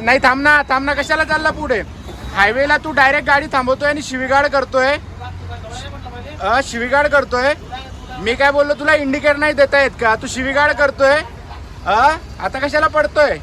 नाही थांब ना कशाला चालला पुढे हायवेला तू डायरेक्ट गाडी थांबवतोय आणि शिवीगाळ करतोय मी काय बोललो तुला इंडिकेटर नाही देता येत का तू शिवीगाळ करतोय आता कशाला पडतोय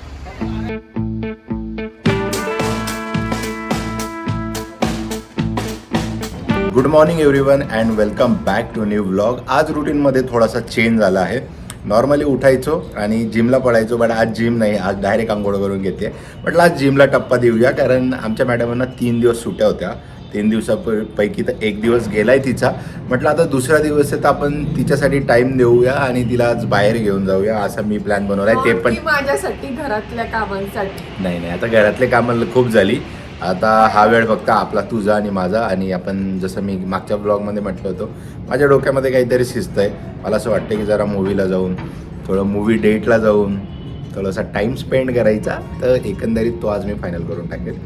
good morning everyone and welcome back to new vlog. आज रुटीनमध्ये थोडासा चेंज झाला आहे. नॉर्मली उठायचो आणि जिमला पळायचो, बट आज जिम नाही, आज डायरेक्ट आंघोळ करून घेते. म्हटलं आज जिमला टप्पा देऊया, कारण आमच्या मॅडमांना 3 दिवस सुट्ट्या होत्या. 3 दिवसापैकी तर 1 दिवस गेलाय तिचा. म्हटलं आता दुसरा दिवस आहे तर आपण तिच्यासाठी टाइम देऊया आणि तिला आज बाहेर घेऊन जाऊया, असा मी प्लॅन बनवलाय. ते पण माझ्यासाठी, घरातल्या कामांसाठी नाही, आता घरातले कामं खूप झाली. आता हा वेळ फक्त आपला, तुझा आणि माझा. आणि आपण जसं मी मागच्या ब्लॉगमध्ये म्हटलं होतं, माझ्या डोक्यामध्ये काहीतरी शिस्त आहे. मला असं वाटतं की जरा मूवीला जाऊन, थोडं मूवी डेटला जाऊन थोडासा टाईम स्पेंड करायचा. तर एकंदरीत तो आज मी फायनल करून टाकेल.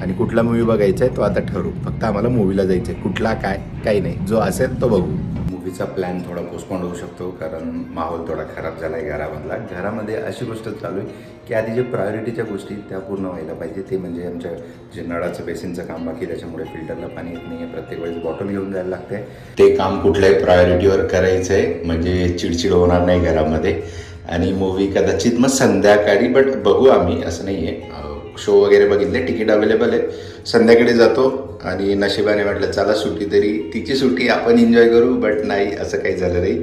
आणि कुठला मूवी बघायचा आहे तो आता ठरवू. फक्त आम्हाला मूवीला जायचं आहे. कुठला काय काही नाही, जो असेल तो बघू. मूवीचा प्लॅन थोडा पोस्टपोन होऊ शकतो, कारण माहोल थोडा खराब झाला आहे घरामधला. घरामध्ये अशी गोष्ट चालू आहे की आधी जे प्रायोरिटीच्या गोष्टी त्या पूर्ण व्हायला पाहिजे. ते म्हणजे आमच्या जे नळाचं बेसिनचं काम बाकी, त्याच्यामुळे फिल्टरला पाणी येत नाही आहे. प्रत्येक वेळेस बॉटल घेऊन जायला लागते. ते काम कुठल्याही प्रायोरिटीवर करायचं आहे, म्हणजे चिडचिड होणार नाही घरामध्ये. आणि मूवी कदाचित मग संध्याकाळी, बट बघू आम्ही, असं नाही आहे. शो वगैरे बघितले, तिकीट अवेलेबल आहे. संध्याकाळी जातो आणि नशिबाने म्हटलं चला सुट्टी, तरी तिची सुट्टी आपण एन्जॉय करू. बट नाही, असं काही झालं नाही.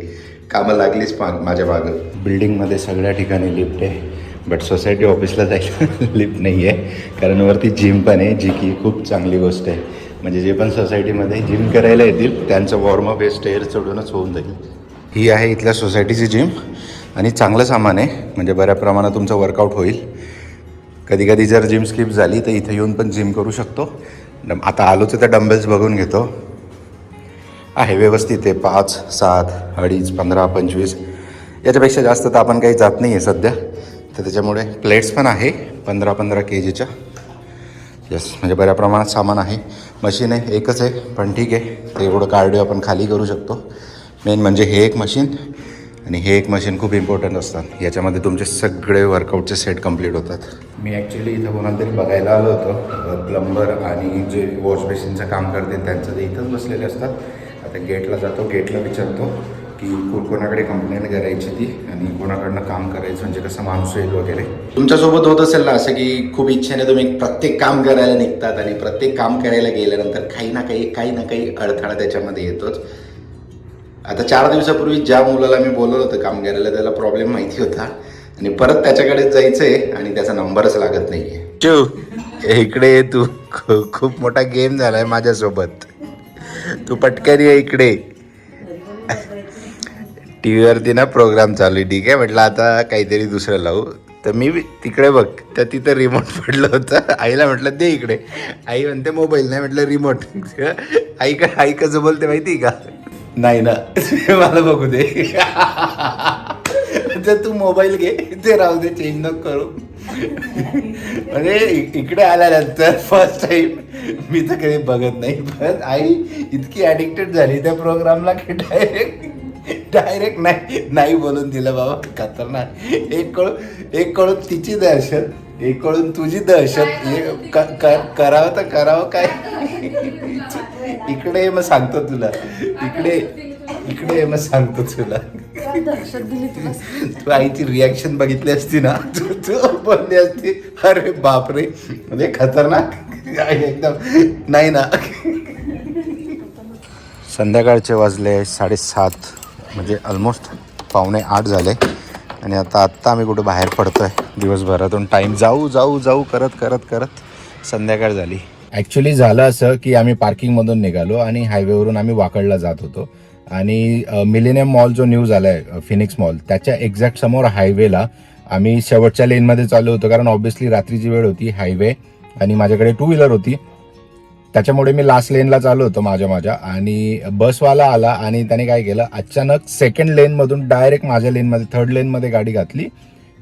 कामं लागलीच माझ्या मागं. बिल्डिंगमध्ये सगळ्या ठिकाणी लिफ्ट आहे, बट सोसायटी ऑफिसला जायला लिफ्ट नाही आहे, कारण वरती जिम पण आहे, जी की खूप चांगली गोष्ट आहे. म्हणजे जे पण सोसायटीमध्ये जिम करायला येतील त्यांचं वॉर्मअप हे स्टेअर चढूनच होऊन जाईल. ही आहे इथल्या सोसायटीची जिम आणि चांगलं सामान आहे, म्हणजे बऱ्या प्रमाणात तुमचं वर्कआउट होईल. कधी कधी जर जिम स्किप झाली तर इथं येऊन पण जिम करू शकतो. आता आलोच तर डंबेल्स बघून घेतो. आहे व्यवस्थित आहे. 5, 7, 2.5, 15, 25 याच्यापेक्षा जास्त तर आपण काही जात नाही आहे सध्या. तर त्याच्यामुळे प्लेट्स पण आहे 15-15 kgच्या. येस, म्हणजे बऱ्या प्रमाणात सामान आहे. मशीन आहे एकच आहे, पण ठीक आहे, ते एवढं कार्डिओ आपण खाली करू शकतो. मेन म्हणजे हे एक मशीन आणि हे एक मशीन खूप इम्पॉर्टंट असतात. याच्यामध्ये तुमचे सगळे वर्कआउटचे सेट कंप्लीट होतात. मी ॲक्च्युली इथं कोणाला तरी बघायला आलो होतो. प्लंबर आणि जे वॉश बेसिनचं काम करते त्यांचं ते इथंच बसलेले असतात. आता गेटला जातो, गेटला विचारतो की कोणाकडे कंप्लेंट करायची ती आणि कोणाकडनं काम करायचं, म्हणजे कसं माणूस येईल वगैरे. तुमच्यासोबत होत असेल ना असं की खूप इच्छेने तुम्ही प्रत्येक काम करायला निघतात आणि प्रत्येक काम करायला गेल्यानंतर काही ना काही अडथळा त्याच्यामध्ये येतोच. आता 4 दिवसापूर्वी ज्या मुलाला मी बोलवलं होतं काम करायला, त्याला प्रॉब्लेम माहिती होता आणि परत त्याच्याकडेच जायचं आहे आणि त्याचा नंबरच लागत नाही आहे. इकडे ये तू. खूप मोठा गेम झाला आहे माझ्यासोबत. तू पटकन ये इकडे. टी व्हीवरती ना प्रोग्राम चालू आहे, ठीक आहे. म्हटलं आता काहीतरी दुसरं लावू. तर मी तिकडे बघ, तर तिथं रिमोट पडलं होतं. आईला म्हटलं दे इकडे. आई म्हणते मोबाईल नाही, म्हटलं रिमोट. आई कसं बोलते माहिती का? नाही ना, मला बघू दे. तर तू मोबाईल घे, ते राहू दे, चेंज नको करू. म्हणजे इकडे आल्यानंतर फर्स्ट टाईम मी तर काही बघत नाही, पण आई इतकी ॲडिक्टेड झाली त्या प्रोग्रामला की डायरेक्ट नाही बोलून दिलं. बाबा खतरनाक. एक कळून तिची दहशत, एक कळून तुझी दहशत. करावं तर करावं काय. इकडे मग सांगतो तुला, इकडे मग सांगतो तुला. तू आईची रिॲक्शन बघितली असती ना, तू बोलली असती अरे बापरे, म्हणजे खतरनाक एकदम. नाही ना. संध्याकाळचे वाजले 7:30, म्हणजे ऑलमोस्ट 7:45 झाले. आणि आता आम्ही कुठं बाहेर पडतोय. दिवसभरातून टाईम जाऊ करत संध्याकाळ झाली. ॲक्च्युली झालं असं की आम्ही पार्किंगमधून निघालो आणि हायवेवरून आम्ही वाकडला जात होतो. आणि मिलेनियम मॉल जो न्यू झाला आहे, फिनिक्स मॉल, त्याच्या एक्झॅक्ट समोर हायवेला आम्ही शेवटच्या लेनमध्ये चालू होतो, कारण ऑब्व्हियसली रात्रीची वेळ होती, हायवे, आणि माझ्याकडे 2 व्हीलर होती. त्याच्यामुळे मी लास्ट लेनला चालू होतो माझ्या. आणि बसवाला आला आणि त्याने काय केलं, अचानक सेकंड लेनमधून डायरेक्ट माझ्या लेनमध्ये, 3rd लेनमध्ये गाडी घातली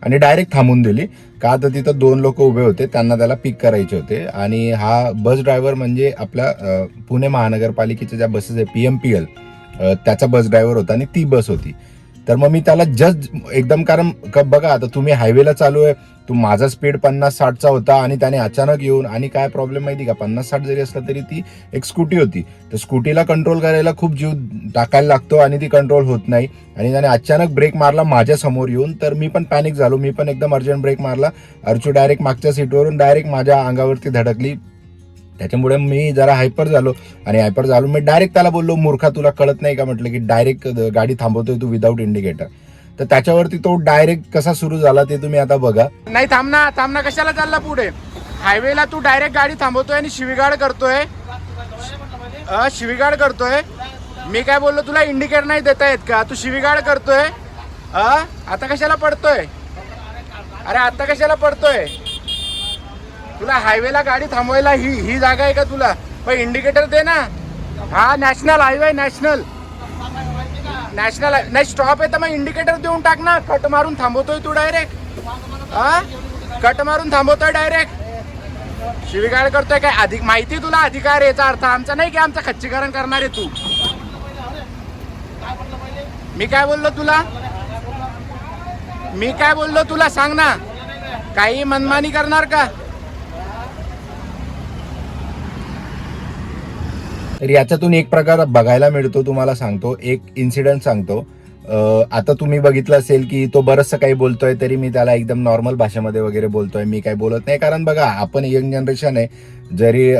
आणि डायरेक्ट थांबून दिली. का तर तिथं 2 लोक उभे होते, त्यांना त्याला पिक करायचे होते. आणि हा बस ड्रायव्हर म्हणजे आपल्या पुणे महानगरपालिकेच्या ज्या बसेस आहे PMPL, त्याचा बस ड्रायव्हर होता आणि ती बस होती. तर मग मी त्याला जस्ट एकदम, कारण बघा आता तुम्ही हायवेला चालू आहे, तू माझा स्पीड 50-60चा होता आणि त्याने अचानक येऊन, आणि काय प्रॉब्लेम माहिती का, 50-60 जरी असला तरी ती एक स्कूटी होती, तर स्कूटीला कंट्रोल करायला खूप जीव टाकायला लागतो आणि ती कंट्रोल होत नाही, आणि त्याने अचानक ब्रेक मारला माझ्या समोर येऊन. तर मी पण पॅनिक झालो, मी पण एकदम अर्जंट ब्रेक मारला. अर्चू डायरेक्ट मागच्या सीटवरून डायरेक्ट माझ्या अंगावरती धडकली. त्याच्यामुळे मी जरा हायपर झालो, आणि हायपर झालो मी डायरेक्ट त्याला बोललो, मूर्खा तुला कळत नाही का, म्हटलं की डायरेक्ट गाडी थांबवतोय तू विदाऊट इंडिकेटर. तर त्याच्यावरती तो डायरेक्ट कसा सुरू झाला ते तुम्ही आता बघा. नाही थांब ना कशाला चालला पुढे, हायवेला तू डायरेक्ट गाडी थांबवतोय आणि शिवीगाळ करतोय. शिवीगाळ करतोय. मी काय बोललो तुला, इंडिकेटर नाही देता येत का, तू शिवीगाळ करतोय. आता कशाला पडतोय, अरे आता कशाला पडतोय, तुला हायवेला गाडी थांबवायला ही जागा आहे का तुला, पण इंडिकेटर दे ना. हा नॅशनल हायवे, नॅशनल नाही स्टॉप आहे तर मग इंडिकेटर देऊन टाक ना. कट मारून थांबवतोय तू डायरेक्ट, कट मारून थांबवतोय डायरेक्ट, शिवीगाळ करतोय. काय अधिक माहिती तुला अधिकार, याचा अर्थ आमचा नाही की आमचं खच्चीकरण करणार आहे तू. मी काय बोललो तुला सांग ना, काही मनमानी करणार का. तर याच्यातून एक प्रकार बघायला मिळतो, तुम्हाला सांगतो, एक इन्सिडेंट सांगतो. आता तुम्ही बघितलं असेल की तो बरंचसं काही बोलतोय, तरी मी त्याला एकदम नॉर्मल भाषेमध्ये वगैरे बोलतोय, मी काही बोलत नाही. कारण बघा आपण यंग जनरेशन आहे, जरी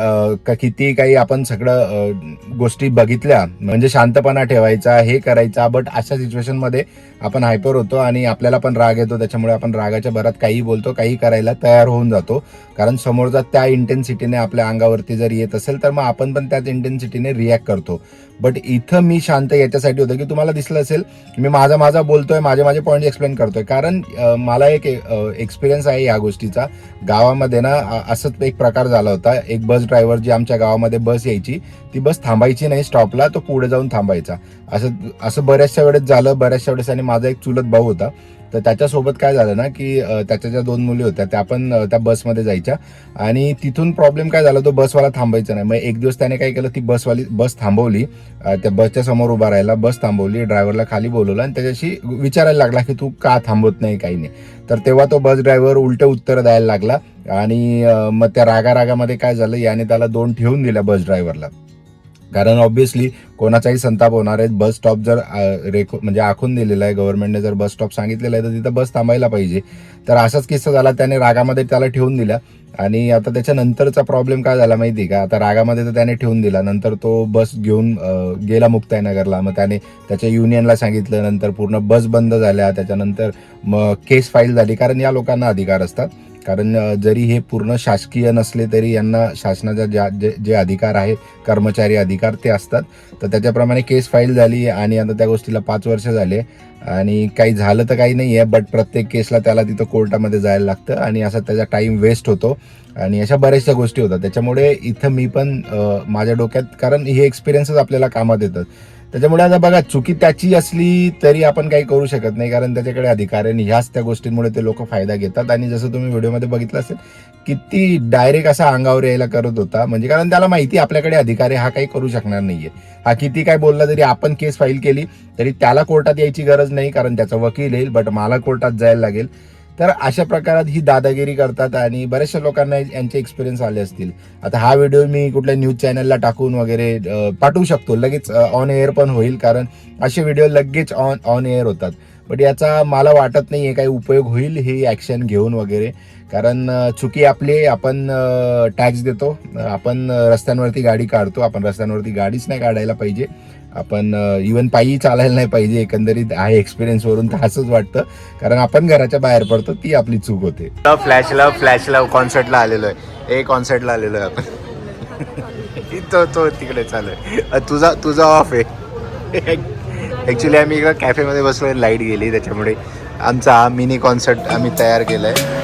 किती काही आपण सगळं गोष्टी बघितल्या, म्हणजे शांतपणा ठेवायचा, हे करायचा, बट अशा सिच्युएशनमध्ये आपण हायपर होतो आणि आपल्याला पण राग येतो. त्याच्यामुळे आपण रागाच्या भरात काही बोलतो, काही करायला तयार होऊन जातो, कारण समोरचा त्या इंटेन्सिटीने आपल्या अंगावरती जर येत असेल तर मग आपण पण त्याच इंटेन्सिटीने रिॲक्ट करतो. बट इथं मी शांत याच्यासाठी होतं की तुम्हाला दिसलं असेल मी माझा बोलतोय, माझे पॉईंट एक्सप्लेन करतोय, कारण मला एक एक्सपिरियन्स आहे या गोष्टीचा. गावामध्ये ना असंच एक प्रकार झाला होता. एक बस ड्रायव्हर, जी आमच्या गावामध्ये बस यायची, ती बस थांबायची नाही स्टॉपला, तो पुढे जाऊन थांबायचा. असं बऱ्याचशा वेळेस झालं. आणि माझा एक चुलत भाऊ होता, तर त्याच्यासोबत काय झालं ना की त्याच्या ज्या 2 मुली होत्या त्या पण त्या बसमध्ये जायच्या, आणि तिथून प्रॉब्लेम काय झाला, तो बसवाला थांबायचा नाही. मग एक दिवस त्याने काय केलं, ती बस थांबवली, त्या बसच्या समोर उभा राहिला, बस थांबवली, ड्रायव्हरला खाली बोलवलं आणि त्याच्याशी विचारायला लागला की तू का थांबवत नाही, काही नाही. तर तेव्हा तो बस ड्रायव्हर उलटे उत्तर द्यायला लागला, आणि मग त्या रागामध्ये काय झालं, याने त्याला 2 ठेवून दिल्या बस ड्रायव्हरला. कारण ऑब्व्हियसली कोणाचाही संताप होणार आहे. बस स्टॉप जर म्हणजे आखून दिलेला आहे गव्हर्नमेंटने, जर बस स्टॉप सांगितलेलं आहे तर तिथं बस थांबायला पाहिजे. तर असाच किस्सा झाला, त्याने रागामध्ये त्याला ठेवून दिला. आणि आता त्याच्यानंतरचा प्रॉब्लेम काय झाला माहिती का, आता रागामध्ये तर त्याने ठेवून दिला, नंतर तो बस घेऊन गेला मुक्ताईनगरला. मग त्याने त्याच्या युनियनला सांगितलं, नंतर पूर्ण बस बंद झाल्या. त्याच्यानंतर मग केस फाईल झाली, कारण या लोकांना अधिकार असतात, कारण जरी हे पूर्ण शासकीय नसले तरी यांना शासनाचा जे अधिकार आहे, कर्मचारी अधिकार, ते असतात. तर त्याच्याप्रमाणे केस फाईल झाली, आणि आता त्या गोष्टीला 5 वर्ष झाले, आणि काही झालं तर काही नाही आहे, बट प्रत्येक केसला त्याला तिथं कोर्टामध्ये जायला लागतं, आणि असा त्याचा टाईम वेस्ट होतो, आणि अशा बऱ्याचशा गोष्टी होतात. त्याच्यामुळे इथं मी पण माझ्या डोक्यात, कारण हे एक्सपिरियन्सच आपल्याला कामात येतात. त्याच्यामुळे आता बघा, चुकी त्याची असली तरी आपण काही करू शकत नाही, कारण त्याच्याकडे अधिकार आहे, आणि ह्याच त्या गोष्टींमुळे ते लोक फायदा घेतात. आणि जसं तुम्ही व्हिडिओमध्ये बघितलं असेल, किती डायरेक्ट असा अंगावर यायला करत होता, म्हणजे कारण त्याला माहिती आपल्याकडे अधिकार आहे, हा काही करू शकणार नाहीये. हा किती काय बोलला तरी, आपण केस फाईल केली तरी त्याला कोर्टात यायची गरज नाही, कारण त्याचा वकील येईल, बट मला कोर्टात जायला लागेल. तर अशा प्रकारात ही दादागिरी करतात, आणि बऱ्याचशा लोकांना यांचे एक्सपिरियन्स आले असतील. आता हा व्हिडिओ मी कुठल्या न्यूज चॅनलला टाकून वगैरे पाठवू शकतो, लगेच ऑन एअर पण होईल, कारण असे व्हिडिओ लगेच ऑन एअर होतात. बट याचा मला वाटत नाही आहे काही उपयोग होईल ही ॲक्शन घेऊन वगैरे, कारण चुकी आपली, आपण टॅक्स देतो, आपण रस्त्यांवरती गाडी काढतो, आपण रस्त्यांवरती गाडीच नाही काढायला पाहिजे, आपण इवन पायी चालायला नाही पाहिजे. एकंदरीत आहे एक्सपिरियन्सवरून तर असंच वाटतं, कारण आपण घराच्या बाहेर पडतो, ती आपली चूक होते. फ्लॅश लव कॉन्सर्टला आलेलो आहे, कॉन्सर्टला आलेलो आहे आपण. तो तिकडे चालू आहे, तुझा ऑफ आहे. ॲक्च्युली आम्ही एका कॅफेमध्ये बसलो, लाईट गेली, त्याच्यामुळे आमचा हा मिनी कॉन्सर्ट आम्ही तयार केला आहे.